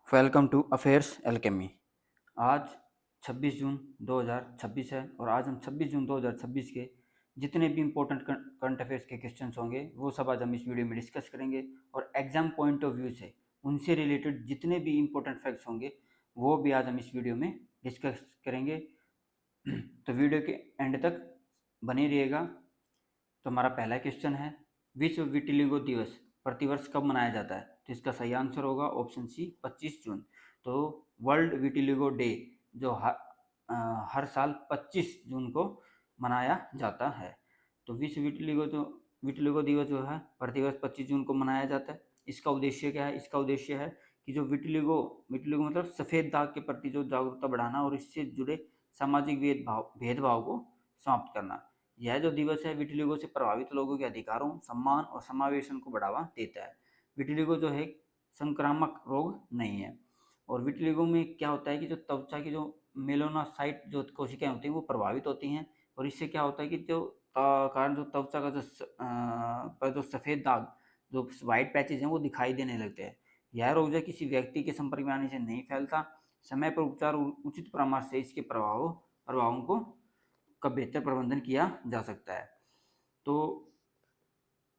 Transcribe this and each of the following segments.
Welcome to affairs alchemy. आज 26 जून 2026 है और आज हम 26 जून 2026 के जितने भी इम्पोर्टेंट करंट अफेयर्स के क्वेश्चंस होंगे वो सब आज हम इस वीडियो में डिस्कस करेंगे और एग्जाम पॉइंट ऑफ व्यू से उनसे रिलेटेड जितने भी इम्पोर्टेंट फैक्ट्स होंगे वो भी आज हम इस वीडियो में डिस्कस करेंगे। तो वीडियो के एंड तक बने रहिएगा। तो हमारा पहला क्वेश्चन है, विश्व विटिलिगो दिवस प्रतिवर्ष कब मनाया जाता है? तो इसका सही आंसर होगा ऑप्शन सी 25 जून। तो वर्ल्ड विटिलिगो डे जो हर साल 25 जून को मनाया जाता है। तो विश्व विटिलिगो दिवस जो है प्रतिवर्ष 25 जून को मनाया जाता है। इसका उद्देश्य क्या है? इसका उद्देश्य है कि जो विटिलिगो मतलब सफ़ेद दाग के प्रति जो जागरूकता बढ़ाना और इससे जुड़े सामाजिक भेदभाव को समाप्त करना। यह जो दिवस है विटिलिगो से प्रभावित लोगों के अधिकारों, सम्मान और समावेशन को बढ़ावा देता है। विटिलिगो जो है संक्रामक रोग नहीं है और विटिलिगो में क्या होता है कि जो त्वचा की जो मेलानोसाइट जो कोशिकाएं होती हैं वो प्रभावित होती हैं और इससे क्या होता है कि जो कारण जो त्वचा का पर जो सफ़ेद दाग जो वाइट पैचेज हैं वो दिखाई देने लगते हैं। यह रोग जो किसी व्यक्ति के संपर्क में आने से नहीं फैलता। समय पर उपचार और उचित परामर्श से इसके प्रभावों को का बेहतर प्रबंधन किया जा सकता है। तो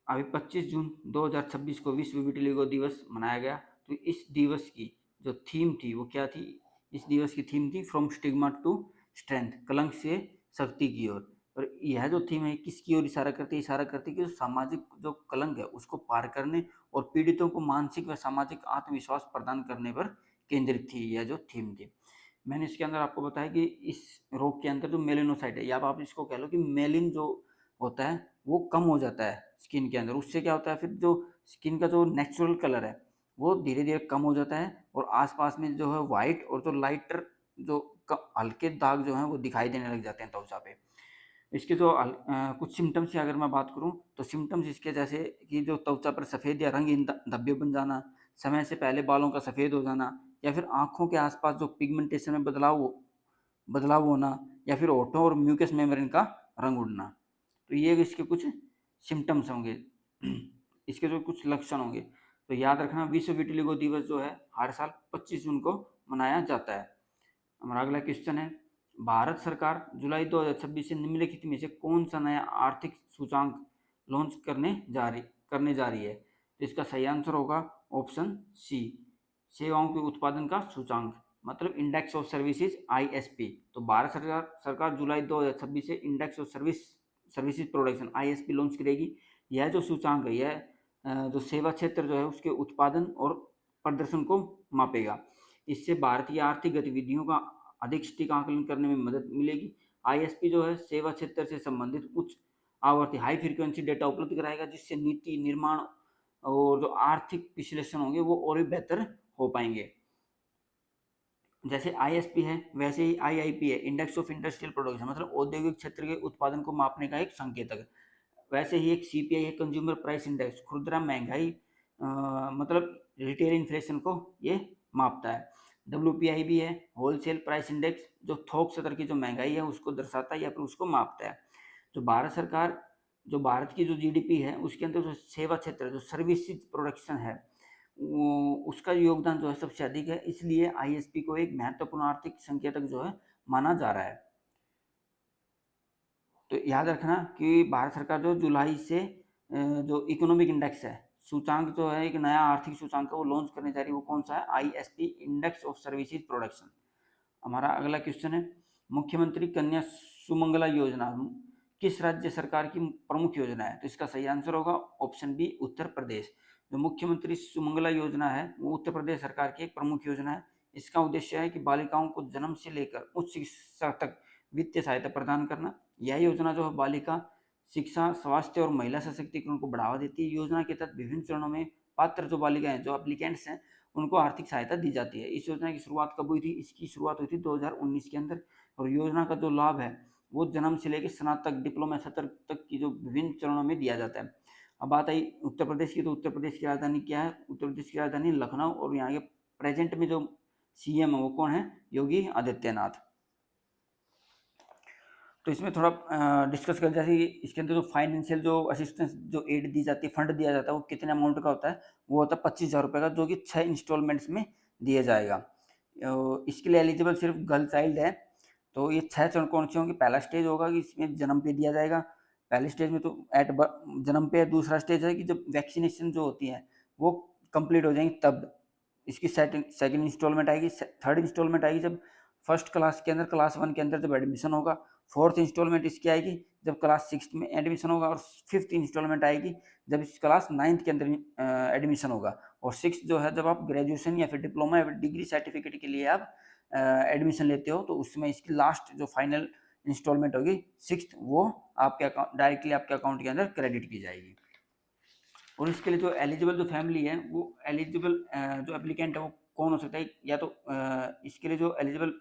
अभी 25 जून 2026 को विश्व विटिलिगो दिवस मनाया गया। तो इस दिवस की जो थीम थी वो क्या थी? इस दिवस की थीम थी फ्रॉम स्टिग्मा टू स्ट्रेंथ, कलंक से शक्ति की ओर। और यह जो थीम है किसकी ओर इशारा करती है? इशारा करती है कि जो सामाजिक जो कलंक है उसको पार करने और पीड़ितों को मानसिक व सामाजिक आत्मविश्वास प्रदान करने पर केंद्रित थी यह जो थीम थी। मैंने इसके अंदर आपको बताया कि इस रोग के अंदर जो मेलेनोसाइट है या आप इसको कह लो कि मेलिन जो होता है वो कम हो जाता है स्किन के अंदर। उससे क्या होता है फिर जो स्किन का जो नेचुरल कलर है वो धीरे धीरे कम हो जाता है और आसपास में जो है वाइट और जो लाइटर जो हल्के दाग जो हैं वो दिखाई देने लग जाते हैं त्वचा पे। इसके जो कुछ सिम्टम्स की अगर मैं बात करूं तो सिम्टम्स इसके जैसे कि जो त्वचा पर सफ़ेद या रंगीन धब्बे बन जाना, समय से पहले बालों का सफ़ेद हो जाना या फिर आँखों के आसपास जो पिगमेंटेशन में बदलाव होना या फिर होठों और म्यूकस मेम्ब्रेन का रंग उड़ना। तो ये इसके कुछ सिम्टम्स होंगे, इसके जो कुछ लक्षण होंगे। तो याद रखना विश्व विटिलिगो दिवस जो है हर साल 25 जून को मनाया जाता है। हमारा अगला क्वेश्चन है, भारत सरकार जुलाई 2026 से निम्नलिखित में से कौन सा नया आर्थिक सूचांक लॉन्च करने जा रही है? तो इसका सही आंसर होगा ऑप्शन सी, सेवाओं के उत्पादन का सूचांक मतलब इंडेक्स ऑफ सर्विसेज आईएसपी। तो भारत सरकार जुलाई 2026 से index of services production ISP launch करेगी। यह जो सूचांक है यह जो सेवा क्षेत्र जो है उसके उत्पादन और प्रदर्शन को मापेगा। इससे भारत की आर्थिक गतिविधियों का अधिक सटीक आकलन करने में मदद मिलेगी। आईएसपी जो है सेवा क्षेत्र से संबंधित उच्च आवर्ती हाई फ्रीक्वेंसी डेटा उपलब्ध कराएगा जिससे नीति निर्माण और जो आर्थिक विश्लेषण होंगे वो और भी बेहतर हो पाएंगे। जैसे आईएसपी है वैसे ही आईआईपी है, इंडेक्स ऑफ इंडस्ट्रियल प्रोडक्शन मतलब औद्योगिक क्षेत्र के उत्पादन को मापने का एक संकेतक। वैसे ही एक सीपीआई है, कंज्यूमर प्राइस इंडेक्स, खुदरा महंगाई मतलब रिटेल इन्फ्लेशन को ये मापता है। डब्ल्यूपीआई भी है, होलसेल प्राइस इंडेक्स, जो थोक स्तर की जो महंगाई है उसको दर्शाता है या फिर उसको मापता है। जो भारत की जो जीडीपी है उसके अंदर जो सेवा क्षेत्र जो सर्विसेज प्रोडक्शन है उसका योगदान जो है सबसे अधिक है, इसलिए आईएसपी को एक महत्वपूर्ण आर्थिक संकेतक जो है माना जा रहा है। तो याद रखना कि भारत सरकार जो जुलाई से जो इकोनॉमिक इंडेक्स है सूचांक जो है एक नया आर्थिक सूचांक वो लॉन्च करने जा रही है। वो कौन सा है? ISP index of services production. हमारा अगला क्वेश्चन है, मुख्यमंत्री कन्या सुमंगला योजना किस राज्य सरकार की प्रमुख योजना है? तो इसका सही आंसर होगा ऑप्शन बी, उत्तर प्रदेश। जो मुख्यमंत्री सुमंगला योजना है वो उत्तर प्रदेश सरकार की एक प्रमुख योजना है। इसका उद्देश्य है कि बालिकाओं को जन्म से लेकर उच्च शिक्षा तक वित्तीय सहायता प्रदान करना। यह योजना जो है बालिका शिक्षा, स्वास्थ्य और महिला सशक्तिकरण को बढ़ावा देती है। योजना के तहत विभिन्न चरणों में पात्र जो बालिकाएं जो एप्लीकेंट्स हैं उनको आर्थिक सहायता दी जाती है। इस योजना की शुरुआत कब हुई थी? इसकी शुरुआत हुई थी 2019 के अंदर और योजना का जो लाभ है वो जन्म से लेकर स्नातक डिप्लोमा स्तर तक की जो विभिन्न चरणों में दिया जाता है। अब बात आई उत्तर प्रदेश की, तो उत्तर प्रदेश की राजधानी क्या है? उत्तर प्रदेश की राजधानी लखनऊ और यहाँ के प्रेजेंट में जो सीएम है वो कौन है? योगी आदित्यनाथ। तो इसमें थोड़ा डिस्कस कर, जैसे इसके अंदर जो फाइनेंशियल जो असिस्टेंस जो एड दी जाती है, फंड दिया जाता है वो कितने अमाउंट का होता है? वो होता है 25,000 रुपये का, जो कि 6 इंस्टॉलमेंट्स में दिया जाएगा। इसके लिए एलिजिबल सिर्फ गर्ल चाइल्ड है। तो ये 6 चरण कौन से होंगे? पहला स्टेज होगा कि इसमें जन्म पे दिया जाएगा। पहले स्टेज में तो जन्म पे। दूसरा स्टेज है कि जब वैक्सीनेशन जो होती है वो कंप्लीट हो जाएंगी तब इसकी सेकंड इंस्टॉलमेंट आएगी। थर्ड इंस्टॉलमेंट आएगी जब फर्स्ट क्लास के अंदर, क्लास 1 के अंदर जब एडमिशन होगा। फोर्थ इंस्टॉलमेंट इसकी आएगी जब क्लास 6 में एडमिशन होगा। और फिफ्थ इंस्टॉलमेंट आएगी जब इस क्लास 9th के अंदर एडमिशन होगा। और सिक्स जो है जब आप ग्रेजुएशन या फिर डिप्लोमा या फिर डिग्री सर्टिफिकेट के लिए आप एडमिशन लेते हो, तो उसमें इसकी लास्ट जो फाइनल इंस्टॉलमेंट होगी सिक्स्थ, वो आपके अकाउंट डायरेक्टली आपके अकाउंट के अंदर क्रेडिट की जाएगी। और इसके लिए जो एलिजिबल जो फैमिली है, वो एलिजिबल जो एप्लीकेंट है वो कौन हो सकता है? या तो इसके लिए जो एलिजिबल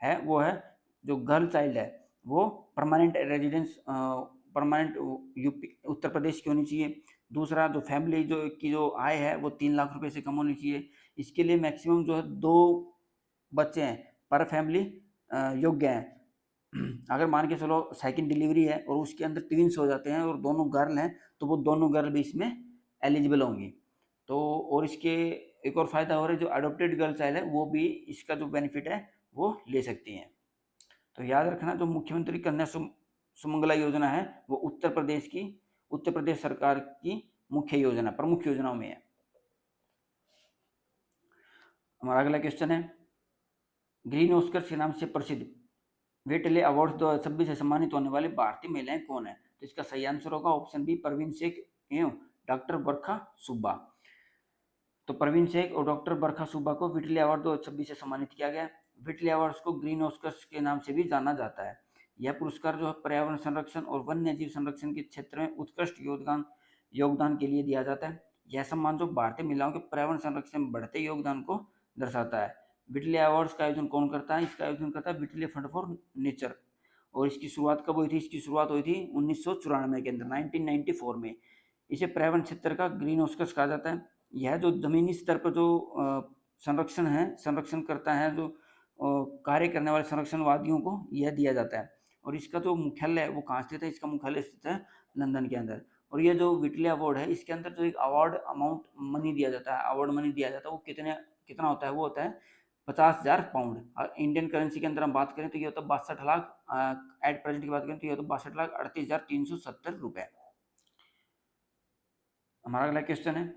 है वो है जो गर्ल चाइल्ड है वो permanent residence permanent UP Uttar Pradesh की होनी चाहिए। दूसरा जो फैमिली जो आय है वो 3 लाख रुपए से कम होनी चाहिए। इसके लिए मैक्सिमम जो है 2 बच्चे हैं पर फैमिली योग्य हैं। अगर मान के चलो सेकंड डिलीवरी है और उसके अंदर ट्विंस हो जाते हैं और दोनों गर्ल हैं, तो वो दोनों गर्ल भी इसमें एलिजिबल होंगी। तो और इसके एक और फायदा हो रहा है, जो अडोप्टेड गर्ल चाइल्ड है वो भी इसका जो बेनिफिट है वो ले सकती हैं। तो याद रखना, जो मुख्यमंत्री कन्या सुमंगला योजना है वो उत्तर प्रदेश सरकार की मुख्य योजना, प्रमुख योजनाओं में है। हमारा अगला क्वेश्चन है, ग्रीन ऑस्कर के नाम से प्रसिद्ध वेटले अवार्ड 2026 से सम्मानित होने वाली भारतीय महिलाएं कौन है? तो इसका सही आंसर होगा ऑप्शन बी, परवीन शेख एवं डॉक्टर बरखा सुब्बा। तो परवीन शेख और डॉक्टर बरखा सुब्बा को विटले अवार्ड 2026 से सम्मानित किया गया। विटले अवार्ड्स को ग्रीन ऑस्कर्स के नाम से भी जाना जाता है। यह पुरस्कार जो है पर्यावरण संरक्षण और वन्य जीव संरक्षण के क्षेत्र में उत्कृष्ट योगदान के लिए दिया जाता है। यह सम्मान जो भारतीय महिलाओं के पर्यावरण संरक्षण में बढ़ते योगदान को दर्शाता है। विटले अवार्ड्स का आयोजन कौन करता है? इसका आयोजन करता है विटले फंड फॉर नेचर। और इसकी शुरुआत कब हुई थी? इसकी शुरुआत हुई थी 1994 के अंदर, 1994 में। इसे पर्यावरण क्षेत्र का ग्रीन ऑस्कर्स कहा जाता है। यह जो जमीनी स्तर पर जो संरक्षण करता है, जो कार्य करने वाले संरक्षणवादियों को यह दिया जाता है। और इसका जो मुख्यालय है वो कहाँ स्थित है? इसका मुख्यालय स्थित है लंदन के अंदर। और ये जो विटले अवार्ड है, इसके अंदर जो एक अवार्ड अमाउंट मनी दिया जाता है, अवार्ड मनी दिया जाता है, वो कितना होता है? वो होता है 50,000 पाउंड। इंडियन करेंसी के अंदर हम बात करें तो ये होता है 62 लाख। एट प्रेजेंट की बात करें तो ये होता है 62,38,370 रुपए। हमारा अगला क्वेश्चन है,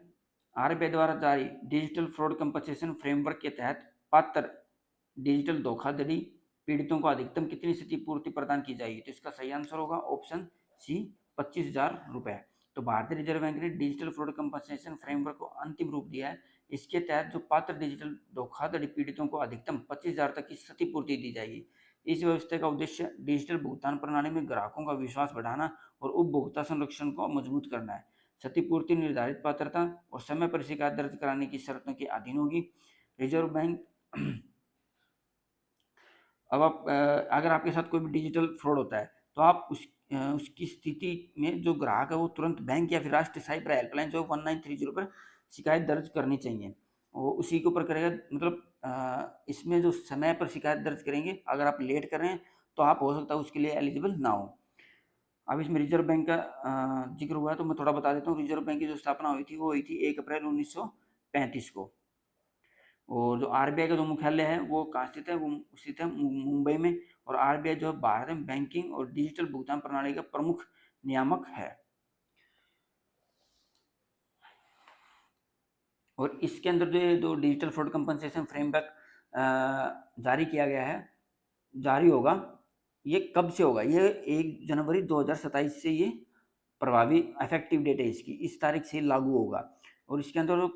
आरबीआई द्वारा जारी डिजिटल फ्रॉड कंपनसेशन फ्रेमवर्क के तहत पात्र डिजिटल धोखाधड़ी पीड़ितों को अधिकतम कितनी क्षतिपूर्ति प्रदान की जाएगी? तो इसका सही आंसर होगा ऑप्शन सी, 25,000 रुपए। तो भारतीय रिजर्व बैंक ने डिजिटल फ्रॉड कंपनसेशन फ्रेमवर्क को अंतिम रूप दिया है। इसके तहत जो पात्र डिजिटल धोखाधड़ी पीड़ितों को अधिकतम 25,000 तक की क्षतिपूर्ति दी जाएगी। इस व्यवस्था का उद्देश्य डिजिटल भुगतान प्रणाली में ग्राहकों का विश्वास बढ़ाना और उपभोक्ता संरक्षण को मजबूत करना है। क्षतिपूर्ति निर्धारित पात्रता और समय पर शिकायत दर्ज कराने की शर्तों के अधीन होगी। रिजर्व बैंक अब आप अगर आपके साथ कोई भी डिजिटल फ्रॉड होता है तो आप उसकी स्थिति में जो ग्राहक है वो तुरंत बैंक या फिर राष्ट्रीय साइबर हेल्पलाइन जो 1930 पर शिकायत दर्ज करनी चाहिए। वो उसी के ऊपर करेगा। मतलब इसमें जो समय पर शिकायत दर्ज करेंगे, अगर आप लेट कर रहे हैं तो आप हो सकता है उसके लिए एलिजिबल ना हो। अब इसमें रिजर्व बैंक का जिक्र हुआ है तो मैं थोड़ा बता देता हूँ। रिजर्व बैंक की जो स्थापना हुई थी वो हुई थी 1 अप्रैल 1935 को। और जो आरबीआई का जो मुख्यालय है वो कहाँ स्थित है? वो स्थित है मुंबई में। और आरबीआई जो है भारत में बैंकिंग और डिजिटल भुगतान प्रणाली का प्रमुख नियामक है। और इसके अंदर जो डिजिटल फ्रॉड कंपनसेशन फ्रेमवर्क जारी किया गया है, जारी होगा, ये कब से होगा? ये 1 जनवरी 2027 से ये प्रभावी इफेक्टिव डेट है इसकी, इस तारीख से लागू होगा। और इसके अंदर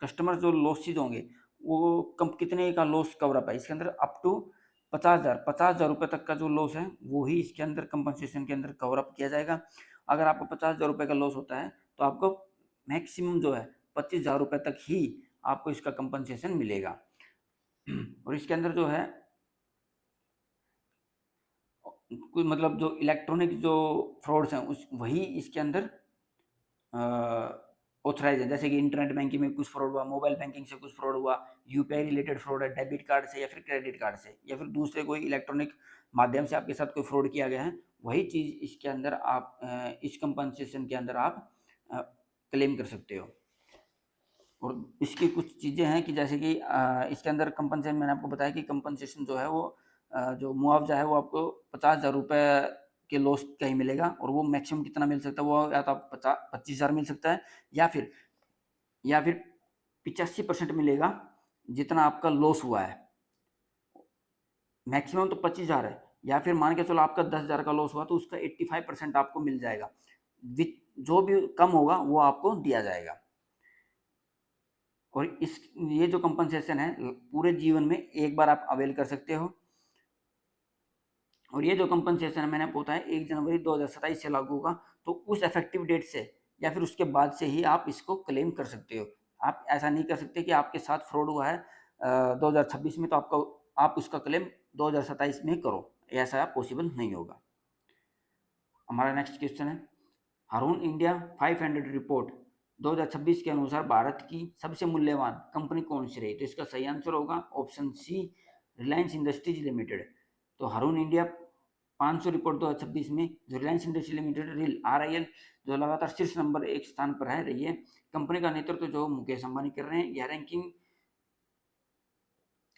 कस्टमर जो लॉसेज होंगे वो कम कितने का लॉस कवरअप है? इसके अंदर अप टू 50,000 रुपये तक का जो लॉस है वो ही इसके अंदर कंपनसेशन के अंदर कवरअप किया जाएगा। अगर आपको 50,000 रुपये का लॉस होता है तो आपको मैक्सिमम जो है 25,000 रुपये तक ही आपको इसका कंपनसेशन मिलेगा। और इसके अंदर जो है कोई मतलब जो इलेक्ट्रॉनिक जो फ्रॉड्स हैं उस वही इसके अंदर ऑथराइज है। जैसे कि इंटरनेट बैंकिंग में कुछ फ्रॉड हुआ, मोबाइल बैंकिंग से कुछ फ्रॉड हुआ, यूपीआई रिलेटेड फ्रॉड है, डेबिट कार्ड से या फिर क्रेडिट कार्ड से या फिर दूसरे कोई इलेक्ट्रॉनिक माध्यम से आपके साथ कोई फ्रॉड किया गया है, वही चीज़ इसके अंदर आप इस कंपनसेशन के अंदर आप क्लेम कर सकते हो। और इसकी कुछ चीज़ें हैं कि जैसे कि इसके अंदर कंपनसेशन, मैंने आपको बताया कि कंपनसेशन जो है वो जो मुआवजा है वो आपको 50,000 रुपये के लॉस का ही मिलेगा, और वो मैक्सिमम कितना मिल सकता है, वो या तो आप 25,000 मिल सकता है, या फिर 85% मिलेगा जितना आपका लॉस हुआ है। मैक्सिमम तो 25,000 है, या फिर मान के चलो आपका 10,000 का लॉस हुआ तो उसका 85% आपको मिल जाएगा। जो भी कम होगा वो आपको दिया जाएगा। और इस ये जो कंपनसेशन है पूरे जीवन में एक बार आप अवेल कर सकते हो। और ये जो कंपनसेशन है मैंने आपको बताया 1 जनवरी 2027 से लागू होगा, तो उस इफेक्टिव डेट से या फिर उसके बाद से ही आप इसको क्लेम कर सकते हो। आप ऐसा नहीं कर सकते कि आपके साथ फ्रॉड हुआ है 2026 में तो आप उसका क्लेम 2027 में करो, ऐसा पॉसिबल नहीं होगा। हमारा नेक्स्ट क्वेश्चन है, हारून इंडिया 500 रिपोर्ट 2026 के अनुसार भारत की सबसे मूल्यवान कंपनी कौन सी रही? तो इसका सही आंसर होगा ऑप्शन सी, रिलायंस इंडस्ट्रीज लिमिटेड। तो हारून इंडिया 500 रिपोर्ट 2026 में जो रिलायंस इंडस्ट्री लिमिटेड रिल RIL जो लगातार शीर्ष नंबर 1 स्थान पर है रही है। कंपनी का नेतृत्व जो मुकेश अंबानी कर रहे हैं। यह रैंकिंग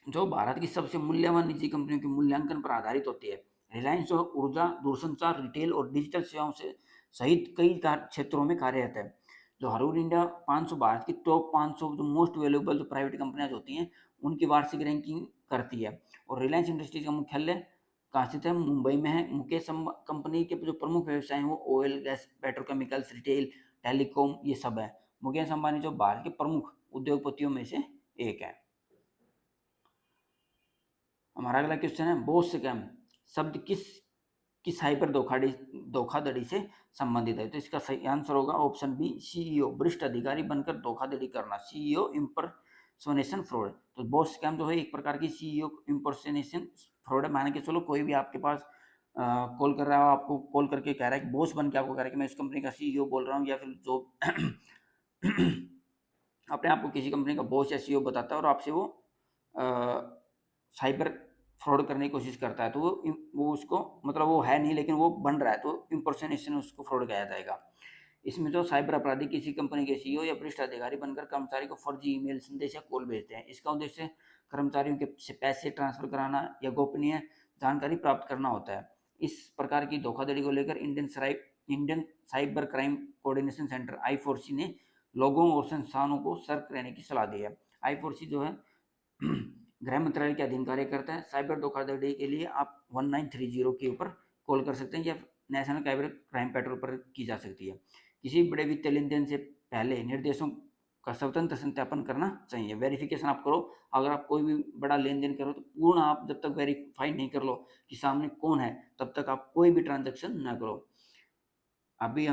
जो भारत की सबसे मूल्यवान निजी कंपनियों के मूल्यांकन पर आधारित होती है। रिलायंस जो ऊर्जा, दूरसंचार, रिटेल और डिजिटल सेवाओं से सहित कई क्षेत्रों में कार्यरत है। जो रून इंडिया 500 भारत की टॉप 500 जो मोस्ट वैल्यूएबल जो प्राइवेट कंपनियां होती हैं उनकी वार्षिक रैंकिंग करती है। और रिलायंस इंडस्ट्रीज का मुख्यालय कहाँ स्थित है? मुंबई में है। मुकेश कंपनी के जो प्रमुख व्यवसाय हैं वो oil, gas, petrochemicals, retail, telecom ये सब है। मुकेश अंबानी जो भारत के प्रमुख उद्योगपतियों में से एक है। हमारा अगला क्वेश्चन है, बोस स्कैम शब्द किस हाइपर धोखाधड़ी से संबंधित है? तो इसका सही आंसर होगा ऑप्शन बी, CEO, वरिष्ठ अधिकारी बनकर धोखाधड़ी करना, CEO इम्पर्सोनेशन फ्रॉड। तो बॉस स्कैम जो है एक प्रकार की CEO इम्पर्सोनेशन फ्रॉड है। मान के चलो कोई भी आपके पास कॉल कर रहा है, आपको कॉल करके कह रहा है कि बॉस बन के आपको कह रहा है कि मैं इस कंपनी का CEO बोल रहा हूँ, या फिर जो अपने आप को किसी कंपनी का बॉस या CEO बताता है और आपसे वो साइबर फ्रॉड करने की कोशिश करता है, तो वो उसको मतलब वो है नहीं लेकिन वो बन रहा है, तो इम्पर्सोनेशन उसको फ्रॉड कहा जाएगा। इसमें जो साइबर अपराधी किसी कंपनी के CEO या वरिष्ठ अधिकारी बनकर कर्मचारी को फर्जी ईमेल, संदेश या कॉल भेजते हैं। इसका उद्देश्य कर्मचारियों के से पैसे ट्रांसफर कराना या गोपनीय जानकारी प्राप्त करना होता है। इस प्रकार की धोखाधड़ी को लेकर Indian cyber crime coordination centre I4C ने लोगों और संस्थानों को सतर्क रहने की सलाह दी है। I4C जो है गृह मंत्रालय के अधीन कार्य करता है। साइबर धोखाधड़ी के लिए आप 1930 के ऊपर कॉल कर सकते हैं या नेशनल साइबर क्राइम पेट्रोल पर की जा सकती है। किसी बड़े वित्तीय लेन देन से पहले निर्देशों का स्वतंत्र सत्यापन करना चाहिए। वेरिफिकेशन आप करो। अगर आप कोई भी बड़ा लेन देन करो तो पूर्ण आप जब तक वेरीफाई नहीं कर लो कि सामने कौन है तब तक आप कोई भी ट्रांजेक्शन ना करो। अभी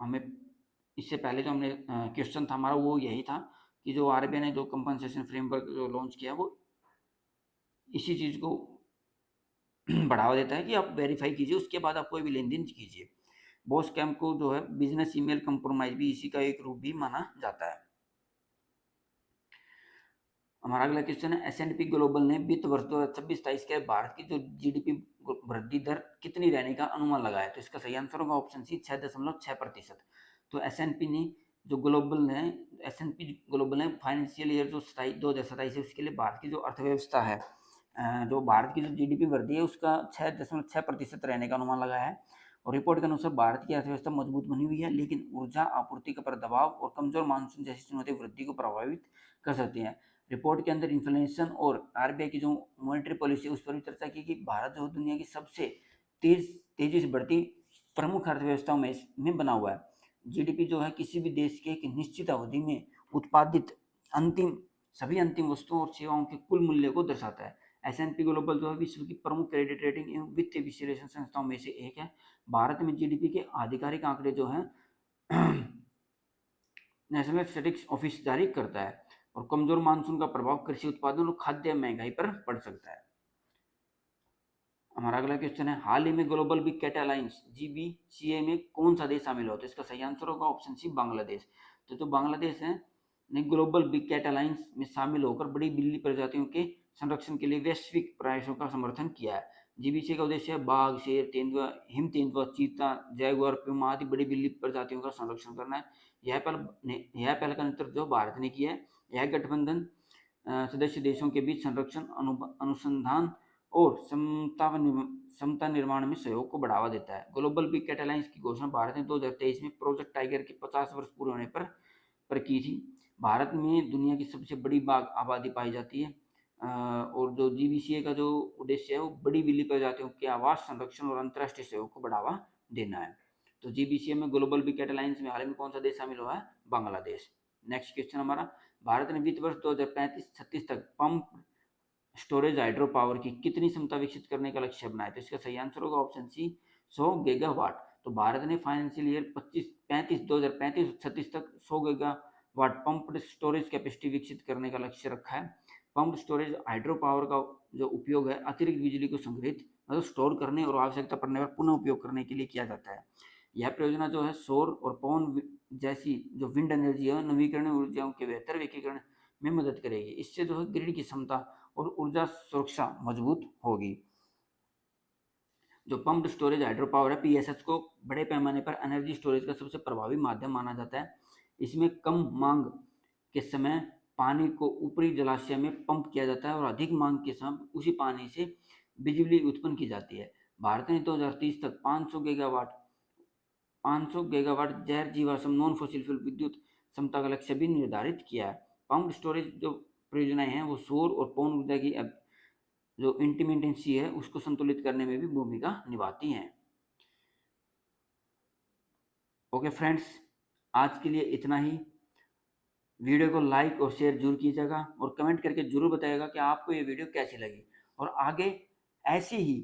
हमें इससे पहले जो हमने क्वेश्चन था हमारा वो यही था कि जो RBI ने जो कंपनसेशन फ्रेमवर्क जो लॉन्च किया वो इसी चीज़ को बढ़ावा देता है कि आप वेरीफाई कीजिए, उसके बाद आप कोई भी लेन देन कीजिए। बॉस स्कैम को जो है बिजनेस ईमेल कंप्रोमाइज भी इसी का एक रूप भी माना जाता है। हमारा अगला क्वेश्चन है, S&P ग्लोबल ने वित्त वर्ष 2026-27 के भारत की जो GDP वृद्धि दर कितनी रहने का अनुमान लगाया? तो इसका सही आंसर होगा ऑप्शन सी, 6.6%। तो S&P ग्लोबल ने फाइनेंशियल ईयर जो 2027 है उसके लिए भारत की जो अर्थव्यवस्था है, जो भारत की जो GDP वृद्धि है उसका 6.6% रहने का अनुमान लगाया है। और रिपोर्ट के अनुसार भारत की अर्थव्यवस्था मजबूत बनी हुई है, लेकिन ऊर्जा आपूर्ति का पर दबाव और कमजोर मानसून जैसी चुनौती वृद्धि को प्रभावित कर सकती हैं। रिपोर्ट के अंदर इन्फ्लेशन और RBI की जो मॉनेटरी पॉलिसी है उस पर भी चर्चा की कि भारत जो दुनिया की सबसे तेजी से बढ़ती प्रमुख अर्थव्यवस्थाओं में बना हुआ है। GDP जो है किसी भी देश के एक निश्चित अवधि में उत्पादित सभी अंतिम वस्तुओं और सेवाओं के कुल मूल्य को दर्शाता है। S&P ग्लोबल जो है विश्व की प्रमुख क्रेडिट रेटिंग एवं वित्तीय विश्लेषण संस्थाओं में से एक है। भारत में GDP के आधिकारिक आंकड़े जो हैं नेशनल स्टैटिस्टिक्स ऑफिस जारी करता है। और कमजोर मानसून का प्रभाव कृषि उत्पादन और खाद्य महंगाई पर पड़ सकता है। हमारा अगला क्वेश्चन है, हाल ही में global big cat alliance GBCA में कौन सा देश शामिल होता है? इसका सही आंसर होगा ऑप्शन सी, बांग्लादेश। तो जो बांग्लादेश है ने ग्लोबल बिग कैट अलायंस में शामिल होकर बड़ी बिल्ली प्रजातियों के संरक्षण के लिए वैश्विक प्रयासों का समर्थन किया है। जीबीसी का उद्देश्य है बाघ, शेर, तेंदुआ, हिम तेंदुआ, चीता, जैगुआर, प्यूमा आदि बड़ी बिल्ली प्रजातियों का संरक्षण करना है। यह पहल का नेतृत्व जो भारत ने किया है। यह गठबंधन सदस्य देशों के बीच संरक्षण, अनुसंधान और समता निर्माण में सहयोग को बढ़ावा देता है। ग्लोबल बिग कैट अलायंस की घोषणा भारत ने 2023 में प्रोजेक्ट टाइगर के 50 वर्ष पूरे होने पर की थी। भारत में दुनिया की सबसे बड़ी बाघ आबादी पाई जाती है। और जो जीबीसीए का जो उद्देश्य है वो बड़ी बिल्ली प्रजातियों के आवास, संरक्षण और अंतर्राष्ट्रीय सहयोग को बढ़ावा देना है। तो जीबीसीए में ग्लोबल बिग कैट अलायंस में हाल में कौन सा देश शामिल हुआ है? बांग्लादेश। नेक्स्ट क्वेश्चन हमारा, भारत ने वित्त वर्ष 2035-36 तक पंप स्टोरेज हाइड्रो पावर की कितनी क्षमता विकसित करने का लक्ष्य बनाया? तो इसका सही आंसर होगा ऑप्शन सी, 100 गीगावाट। तो भारत ने फाइनेंशियल ईयर 2035 तक 100 गीगावाट पंप्ड स्टोरेज कैपेसिटी विकसित करने का लक्ष्य रखा है। पंप्ड स्टोरेज हाइड्रो पावर का जो उपयोग है अतिरिक्त बिजली को संग्रहित मतलब स्टोर करने और आवश्यकता पड़ने पर पुनः उपयोग करने के लिए किया जाता है। यह परियोजना जो है सौर और पवन जैसी जो विंड एनर्जी है नवीकरणीय ऊर्जाओं के बेहतर एकीकरण में मदद करेगी। इससे जो है ग्रिड की क्षमता और ऊर्जा सुरक्षा मजबूत होगी। जो पंप्ड स्टोरेज हाइड्रो पावर है पीएसएच को बड़े पैमाने पर एनर्जी स्टोरेज का सबसे प्रभावी माध्यम माना जाता है। इसमें कम मांग के समय पानी को ऊपरी जलाशय में पंप किया जाता है और अधिक मांग के समय उसी पानी से बिजली उत्पन्न की जाती है। भारत ने 2030 तक 500 गीगावाट जैव जीवाश्म नॉन फॉसिल फ्यूल विद्युत क्षमता का लक्ष्य भी निर्धारित किया है। पंप स्टोरेज जो परियोजनाएं हैं वो सौर और पवन ऊर्जा की जो इंटरमिटेंसी है उसको संतुलित करने में भी भूमिका निभाती हैं। ओके फ्रेंड्स, आज के लिए इतना ही। वीडियो को लाइक और शेयर जरूर कीजिएगा और कमेंट करके जरूर बताइएगा कि आपको ये वीडियो कैसी लगी। और आगे ऐसे ही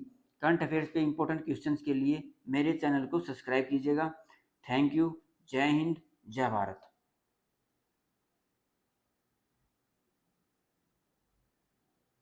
करंट अफेयर्स पे इंपॉर्टेंट क्वेश्चंस के लिए मेरे चैनल को सब्सक्राइब कीजिएगा। Thank you. जय हिंद, जय भारत।